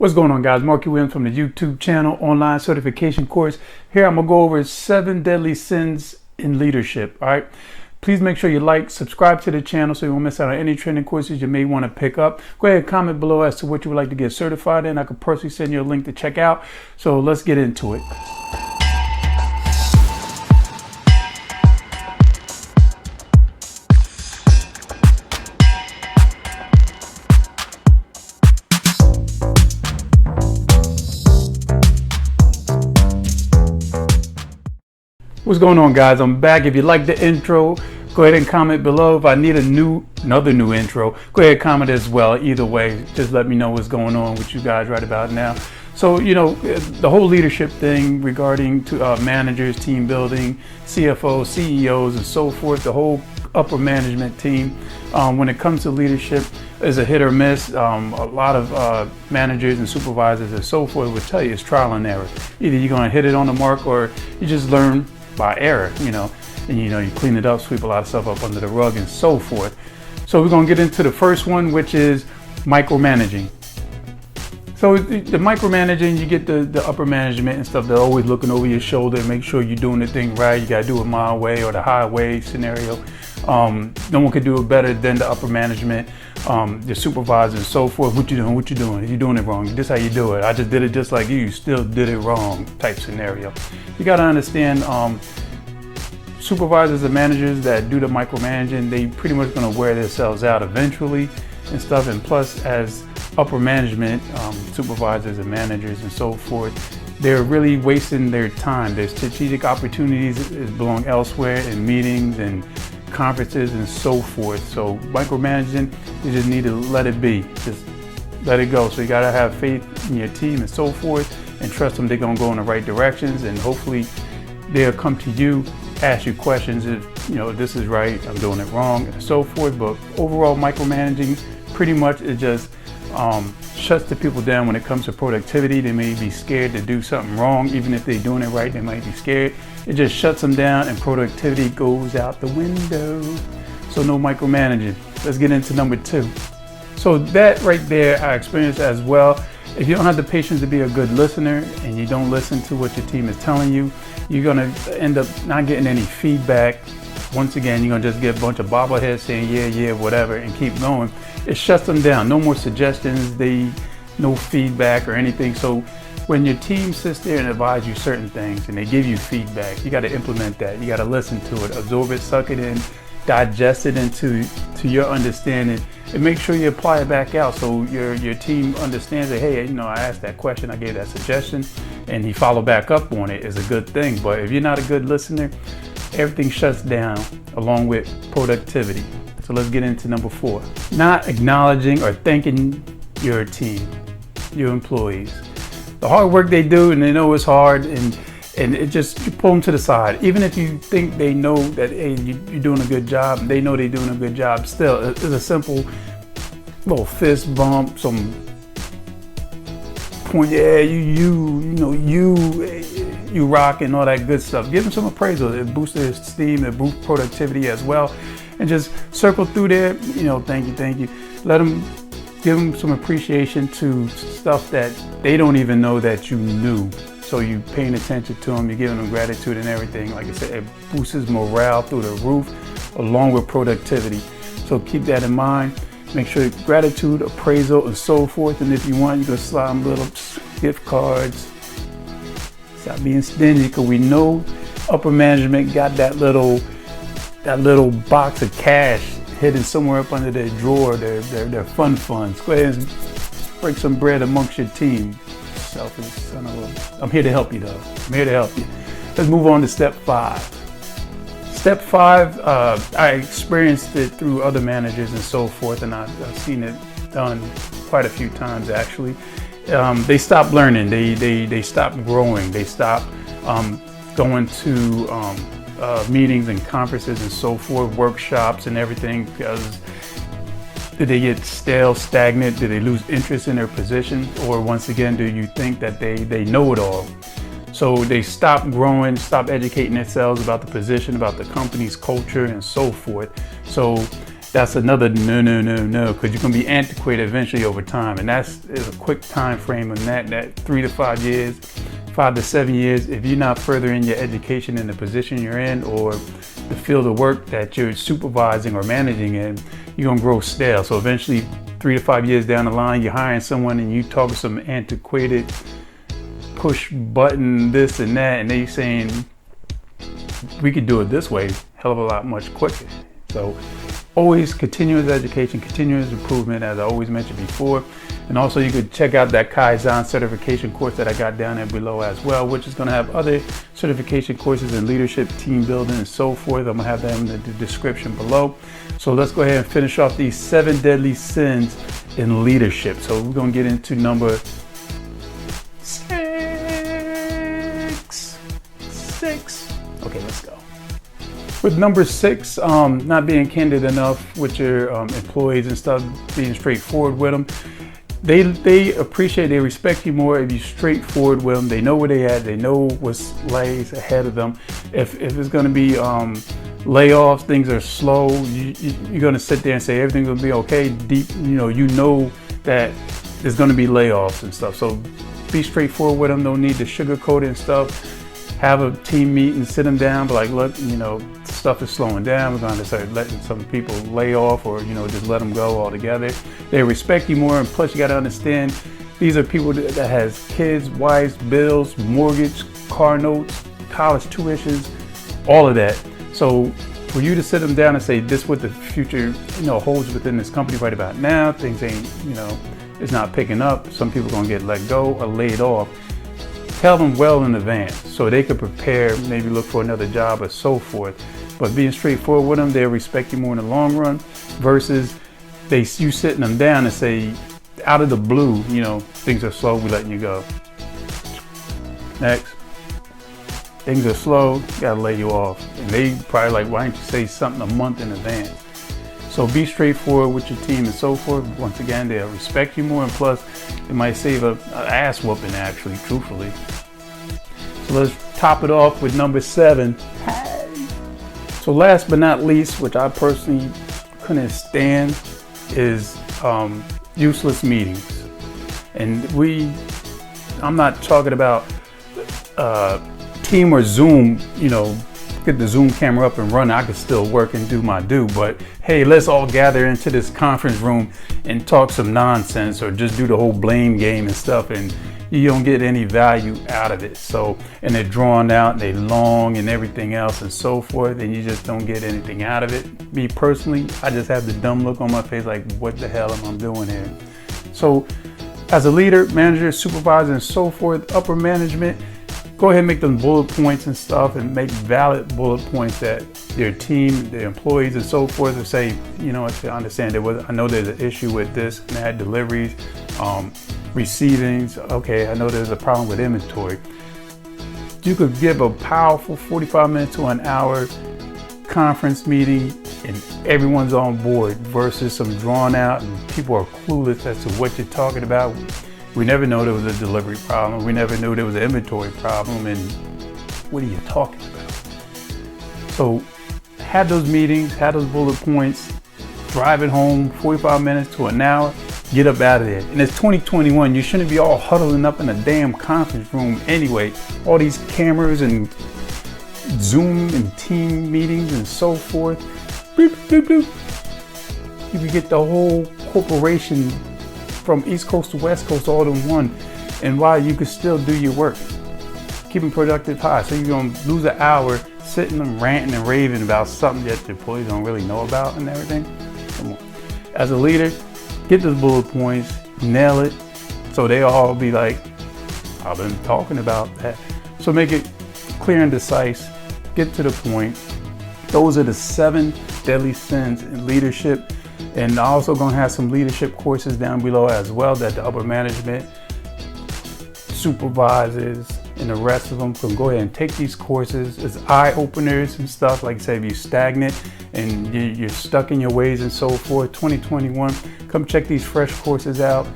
What's going on, guys? Markie from the YouTube channel online certification course. Here I'm gonna go over 7 deadly sins in leadership. All right, please make sure you like, subscribe to the channel so you won't miss out on any training courses you may want to pick up. Go ahead and comment below as to what you would like to get certified in. I could personally send you a link to check out. So let's get into it. What's going on, guys? I'm back. If you like the intro, go ahead and comment below. If I need another new intro, go ahead and comment as well. Either way, just let me know what's going on with you guys right about now. So, you know, the whole leadership thing regarding to managers, team building, CFOs, CEOs, and so forth, the whole upper management team, when it comes to leadership, is a hit or miss. A lot of managers and supervisors and so forth would tell you it's trial and error. Either you're going to hit it on the mark or you just learn by error, and you clean it up, sweep a lot of stuff up under the rug and so forth. So we're going to get into the first one, which is micromanaging. So the micromanaging, you get the upper management and stuff. They're always looking over your shoulder, make sure you're doing the thing right. You got to do it my way or the highway scenario. No one could do it better than the upper management, the supervisor and so forth. What you doing? What you doing? You're doing it wrong. This how you do it. I just did it just like you. You still did it wrong type scenario. You got to understand, supervisors and managers that do the micromanaging, they pretty much going to wear themselves out eventually and stuff. And plus, as upper management, supervisors and managers and so forth, they're really wasting their time. Their strategic opportunities belong elsewhere in meetings and conferences and so forth. So micromanaging, you just need to let it be. Just let it go. So you got to have faith in your team and so forth and trust them they're going to go in the right directions, and hopefully they'll come to you, ask you questions if this is right, I'm doing it wrong and so forth. But overall, micromanaging pretty much is just shuts the people down when it comes to productivity. They may be scared to do something wrong. Even if they're doing it right, they might be scared. It just shuts them down and productivity goes out the window. So no micromanaging. Let's get into number 2. So that right there, I experienced as well. If you don't have the patience to be a good listener and you don't listen to what your team is telling you, you're gonna end up not getting any feedback. Once again, you're gonna just get a bunch of bobbleheads saying yeah, whatever, and keep going. It shuts them down. No more suggestions, no feedback or anything. So when your team sits there and advise you certain things and they give you feedback, you gotta implement that. You gotta listen to it, absorb it, suck it in, digest it into your understanding, and make sure you apply it back out so your team understands that, hey, I asked that question, I gave that suggestion, and he followed back up on it is a good thing. But if you're not a good listener, everything shuts down along with productivity. So let's get into number 4. Not acknowledging or thanking your team, your employees. The hard work they do, and they know it's hard, and it just, you pull them to the side. Even if you think they know that, hey, you're doing a good job, they know they're doing a good job, still, it's a simple little fist bump, some point, yeah, you rock and all that good stuff. Give them some appraisal. It boosts their esteem, it boosts productivity as well. And just circle through there, thank you. Give them some appreciation to stuff that they don't even know that you knew. So you paying attention to them, you're giving them gratitude and everything. Like I said, it boosts morale through the roof along with productivity. So keep that in mind. Make sure gratitude, appraisal, and so forth. And if you want, you can slide them little gift cards. Stop being stingy, because we know upper management got that little box of cash hidden somewhere up under their drawer, their fun funds. Go ahead and break some bread amongst your team. Selfish son of a... I'm here to help you, though. I'm here to help you. Let's move on to step 5. Step 5, I experienced it through other managers and so forth, and I've seen it done quite a few times actually. They stop learning. They stop growing. They stop going to meetings and conferences and so forth, workshops and everything, because did they get stale, stagnant? Did they lose interest in their position? Or once again, do you think that they know it all? So they stop growing, stop educating themselves about the position, about the company's culture and so forth. So that's another no, because you're going to be antiquated eventually over time. And that's a quick time frame on that 3 to 5 years, 5 to 7 years. If you're not furthering your education in the position you're in or the field of work that you're supervising or managing in, you're going to grow stale. So eventually 3 to 5 years down the line, you're hiring someone and you talk some antiquated push button this and that, and they saying we could do it this way hell of a lot much quicker. So always continuous education, continuous improvement, as I always mentioned before. And also you could check out that Kaizen certification course that I got down there below as well, which is going to have other certification courses in leadership, team building, and so forth. I'm going to have them in the description below. So let's go ahead and finish off these 7 deadly sins in leadership. So we're going to get into number 6. Okay, let's go. With number 6, not being candid enough with your employees and stuff, being straightforward with them. They appreciate, they respect you more if you're straightforward with them. They know where they at. They know what lays ahead of them. If it's going to be layoffs, things are slow, you're going to sit there and say everything's going to be okay. Deep, you know that there's going to be layoffs and stuff. So be straightforward with them. Don't need to sugarcoat it and stuff. Have a team meeting, sit them down, but like, look, stuff is slowing down. We're going to start letting some people lay off or, just let them go altogether. They respect you more. And plus you got to understand, these are people that has kids, wives, bills, mortgage, car notes, college tuitions, all of that. So for you to sit them down and say, this is what the future, holds within this company right about now, things ain't, it's not picking up. Some people are going to get let go or laid off. Tell them well in advance so they could prepare, maybe look for another job or so forth. But being straightforward with them, they'll respect you more in the long run versus you sitting them down and say, out of the blue, things are slow, we're letting you go. Next. Things are slow, gotta lay you off. And they probably like, why don't you say something a month in advance? So be straightforward with your team and so forth. Once again, they'll respect you more, and plus it might save an ass whooping actually, truthfully. So let's top it off with number 7. So last but not least, which I personally couldn't stand, is useless meetings. And I'm not talking about team or Zoom, get the Zoom camera up and run. I could still work and do my due, but hey, let's all gather into this conference room and talk some nonsense or just do the whole blame game and stuff, and you don't get any value out of it. So, and they're drawn out and they're long and everything else and so forth, and you just don't get anything out of it. Me personally, I just have the dumb look on my face like, what the hell am I doing here? So as a leader, manager, supervisor, and so forth, upper management, go ahead and make them bullet points and stuff, and make valid bullet points that their team, their employees, and so forth, and say, I understand I know there's an issue with this and that, deliveries, receivings. Okay, I know there's a problem with inventory. You could give a powerful 45 minutes to an hour conference meeting and everyone's on board versus some drawn out and people are clueless as to what you're talking about. We never know there was a delivery problem. We never knew there was an inventory problem. And what are you talking about? So have those meetings, have those bullet points, drive it home, 45 minutes to an hour, get up out of there. And it's 2021. You shouldn't be all huddling up in a damn conference room anyway. All these cameras and Zoom and team meetings and so forth. Boop, boop, boop. You can get the whole corporation from East Coast to West Coast all in one, and while you can still do your work, keeping productive high. So you're gonna lose an hour sitting and ranting and raving about something that the employees don't really know about and everything. Come on. As a leader, get those bullet points, nail it, so they all be like, I've been talking about that. So make it clear and concise, get to the point. Those are the 7 deadly sins in leadership. And also going to have some leadership courses down below as well that the upper management, supervisors, and the rest of them can go ahead and take these courses. It's eye openers and stuff. Like I say, if you're stagnant and you're stuck in your ways and so forth, 2021, come check these fresh courses out.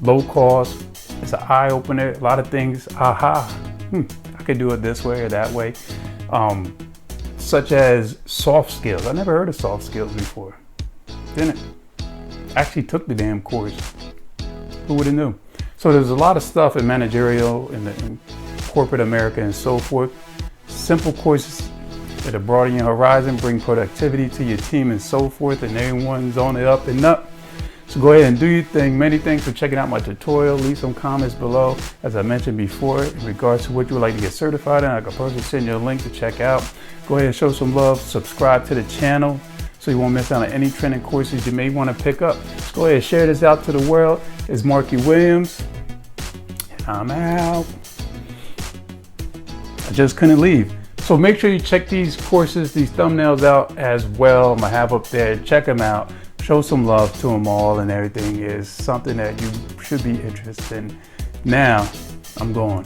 Low cost, it's an eye opener. A lot of things, I could do it this way or that way. Such as soft skills. I never heard of soft skills before. didn't. Actually took the damn course. Who would have knew? So there's a lot of stuff in managerial, in corporate America and so forth. Simple courses that'll broaden your horizon, bring productivity to your team and so forth, and everyone's on the up and up. So go ahead and do your thing. Many thanks for checking out my tutorial. Leave some comments below. As I mentioned before, in regards to what you would like to get certified in, I can personally send you a link to check out. Go ahead and show some love. Subscribe to the channel so you won't miss out on any training courses you may want to pick up. Just go ahead and share this out to the world. It's Markie Williams, and I'm out. I just couldn't leave. So make sure you check these courses, these thumbnails out as well. I'm gonna have up there. Check them out. Show some love to them all, and everything is something that you should be interested in. Now, I'm going.